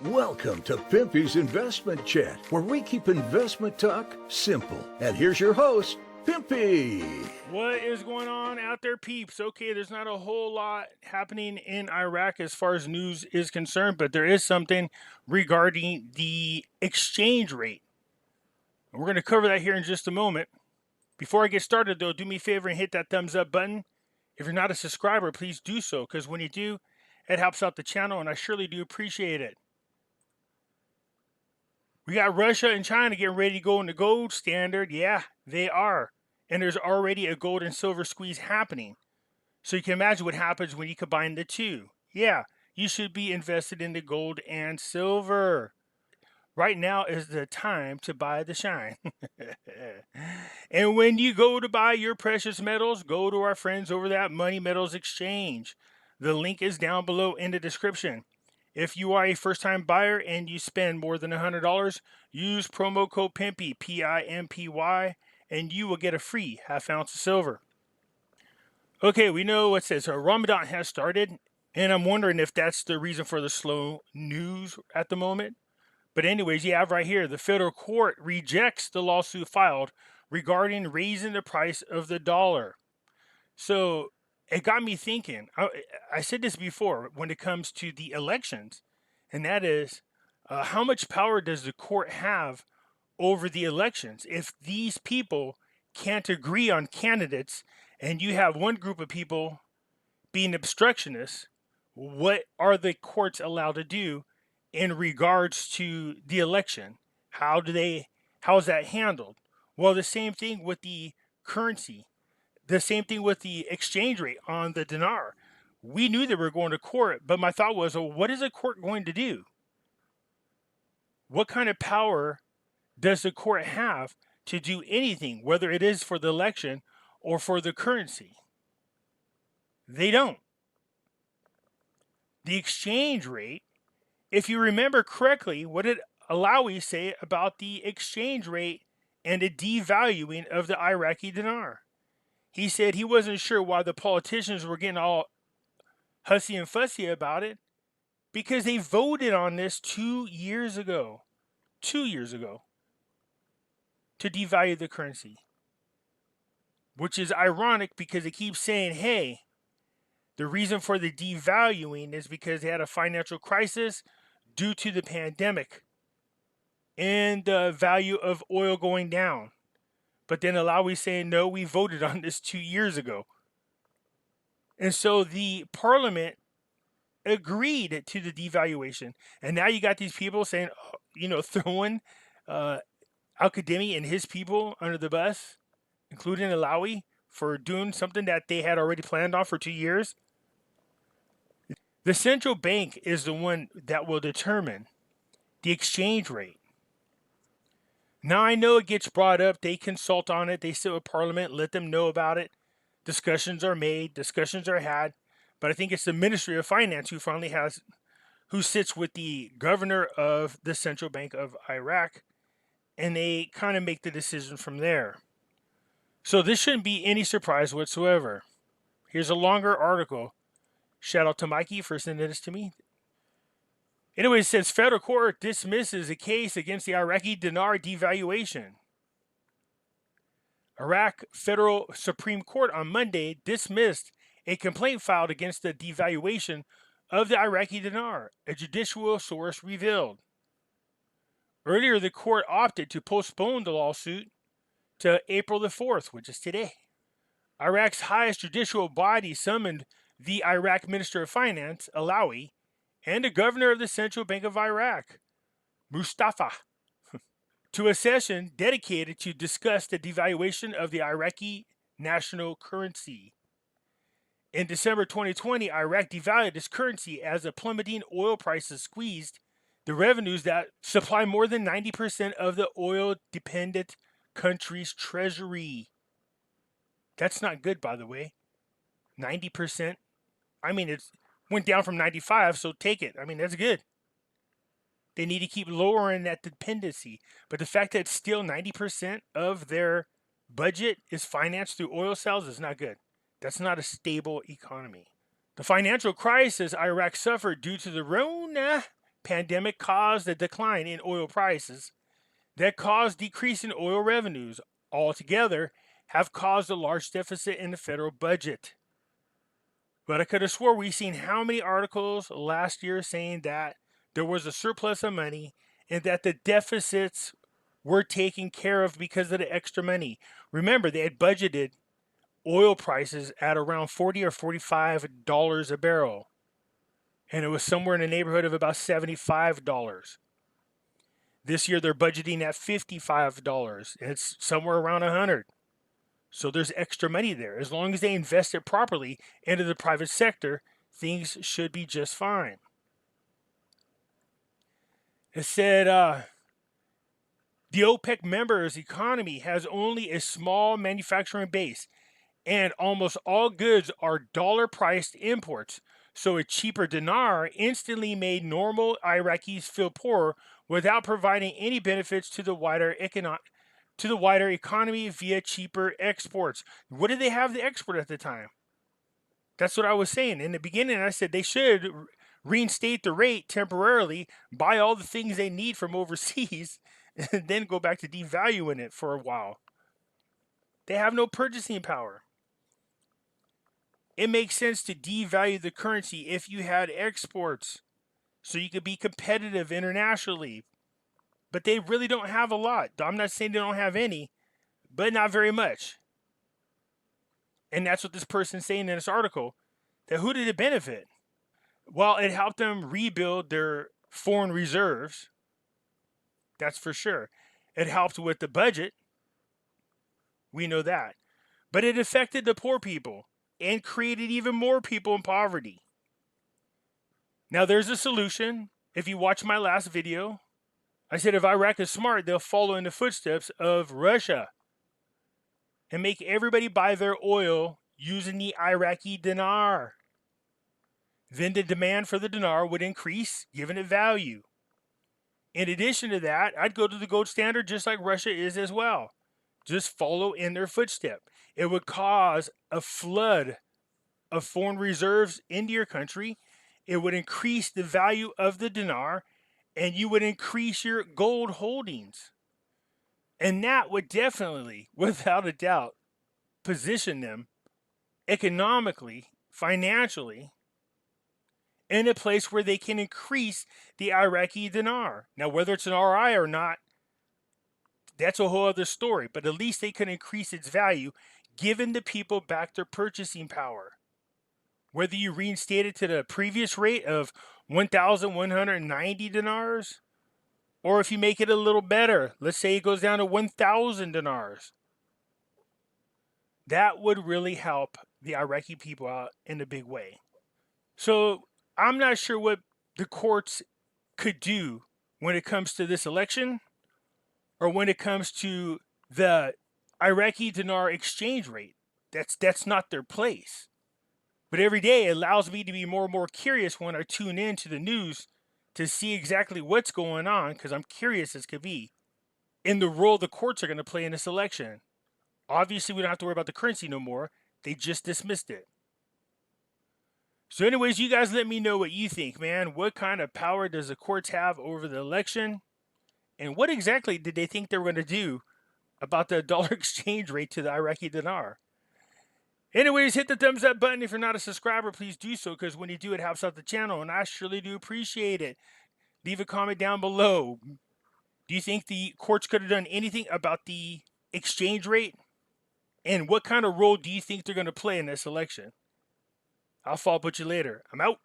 Welcome to Pimpy's Investment Chat, where we keep investment talk simple. And here's your host, Pimpy. What is going on out there, peeps? Okay, there's not a whole lot happening in Iraq as far as news is concerned, but there is something regarding the exchange rate. And we're going to cover that here in just a moment. Before I get started, though, do me a favor and hit that thumbs up button. If you're not a subscriber, please do so, because when you do, it helps out the channel, and I surely do appreciate it. We got Russia and China getting ready to go in the gold standard. Yeah, they are. And there's already a gold and silver squeeze happening. So you can imagine what happens when you combine the two. Yeah, you should be invested in the gold and silver. Right now is the time to buy the shine. And when you go to buy your precious metals, go to our friends over at Money Metals Exchange. The link is down below in the description. If you are a first-time buyer and you spend more than $100, use promo code Pimpy, P-I-M-P-Y, and you will get a free half ounce of silver. Okay, we know what says Ramadan has started, and I'm wondering if that's the reason for the slow news at the moment. But anyways, you have right here, the federal court rejects the lawsuit filed regarding raising the price of the dollar. So it got me thinking. I said this before when it comes to the elections, and that is, how much power does the court have over the elections? If these people can't agree on candidates and you have one group of people being obstructionists, what are the courts allowed to do in regards to the election? How is that handled? Well, the same thing with the currency. The same thing with the exchange rate on the dinar. We knew they were going to court, but my thought was, well, what is the court going to do? What kind of power does the court have to do anything, whether it is for the election or for the currency? They don't. The exchange rate, if you remember correctly, what did Alawi say about the exchange rate and the devaluing of the Iraqi dinar? He said he wasn't sure why the politicians were getting all hussy and fussy about it, because they voted on this 2 years ago. 2 years ago. To devalue the currency. Which is ironic because they keep saying, hey, the reason for the devaluing is because they had a financial crisis due to the pandemic and the value of oil going down. But then Alawi saying, no, we voted on this 2 years ago. And so the parliament agreed to the devaluation. And now you got these people saying, throwing Al-Kadhimi and his people under the bus, including Alawi, for doing something that they had already planned on for 2 years. The central bank is the one that will determine the exchange rate. Now, I know it gets brought up. They consult on it. They sit with Parliament, let them know about it. Discussions are made. Discussions are had. But I think it's the Ministry of Finance who sits with the governor of the Central Bank of Iraq. And they kind of make the decision from there. So this shouldn't be any surprise whatsoever. Here's a longer article. Shout out to Mikey for sending this to me. Anyway, it says federal court dismisses a case against the Iraqi dinar devaluation. Iraq Federal Supreme Court on Monday dismissed a complaint filed against the devaluation of the Iraqi dinar, a judicial source revealed. Earlier, the court opted to postpone the lawsuit to April the 4th, which is today. Iraq's highest judicial body summoned the Iraq Minister of Finance, Alawi, and the governor of the Central Bank of Iraq, Mustafa, to a session dedicated to discuss the devaluation of the Iraqi national currency. In December 2020, Iraq devalued its currency as the plummeting oil prices squeezed the revenues that supply more than 90% of the oil-dependent country's treasury. That's not good, by the way. 90%. I mean, it went down from 95, so take it. I mean, that's good. They need to keep lowering that dependency. But the fact that still 90% of their budget is financed through oil sales is not good. That's not a stable economy. The financial crisis Iraq suffered due to the RONA pandemic caused a decline in oil prices that caused decrease in oil revenues. Altogether, have caused a large deficit in the federal budget. But I could have swore we've seen how many articles last year saying that there was a surplus of money and that the deficits were taken care of because of the extra money. Remember, they had budgeted oil prices at around $40 or $45 a barrel, and it was somewhere in the neighborhood of about $75. This year they're budgeting at $55, and it's somewhere around $100. So there's extra money there. As long as they invest it properly into the private sector, things should be just fine. It said the OPEC members' economy has only a small manufacturing base, and almost all goods are dollar-priced imports. So a cheaper dinar instantly made normal Iraqis feel poorer without providing any benefits to the wider economy via cheaper exports. What did they have to export at the time? That's what I was saying. In the beginning, I said they should reinstate the rate temporarily, buy all the things they need from overseas, and then go back to devaluing it for a while. They have no purchasing power. It makes sense to devalue the currency if you had exports so you could be competitive internationally. But they really don't have a lot. I'm not saying they don't have any, but not very much. And that's what this person's saying in this article. That who did it benefit? Well, it helped them rebuild their foreign reserves. That's for sure. It helped with the budget. We know that. But it affected the poor people and created even more people in poverty. Now, there's a solution. If you watch my last video, I said if Iraq is smart, they'll follow in the footsteps of Russia and make everybody buy their oil using the Iraqi dinar. Then the demand for the dinar would increase, giving it value. In addition to that, I'd go to the gold standard just like Russia is as well. Just follow in their footstep. It would cause a flood of foreign reserves into your country. It would increase the value of the dinar, and you would increase your gold holdings. And that would definitely, without a doubt, position them economically, financially, in a place where they can increase the Iraqi dinar. Now, whether it's an RI or not, that's a whole other story. But at least they can increase its value, giving the people back their purchasing power. Whether you reinstate it to the previous rate of 1,190 dinars, or if you make it a little better, let's say it goes down to 1,000 dinars, that would really help the Iraqi people out in a big way. So I'm not sure what the courts could do when it comes to this election, or when it comes to the Iraqi dinar exchange rate. That's not their place. But every day it allows me to be more and more curious when I tune in to the news to see exactly what's going on, because I'm curious as could be in the role the courts are going to play in this election. Obviously, we don't have to worry about the currency no more. They just dismissed it. So anyways, you guys let me know what you think, man. What kind of power does the courts have over the election? And what exactly did they think they were going to do about the dollar exchange rate to the Iraqi dinar? Anyways, hit the thumbs up button. If you're not a subscriber, please do so, because when you do, it helps out the channel, and I surely do appreciate it. Leave a comment down below. Do you think the courts could have done anything about the exchange rate? And what kind of role do you think they're going to play in this election? I'll follow up with you later. I'm out.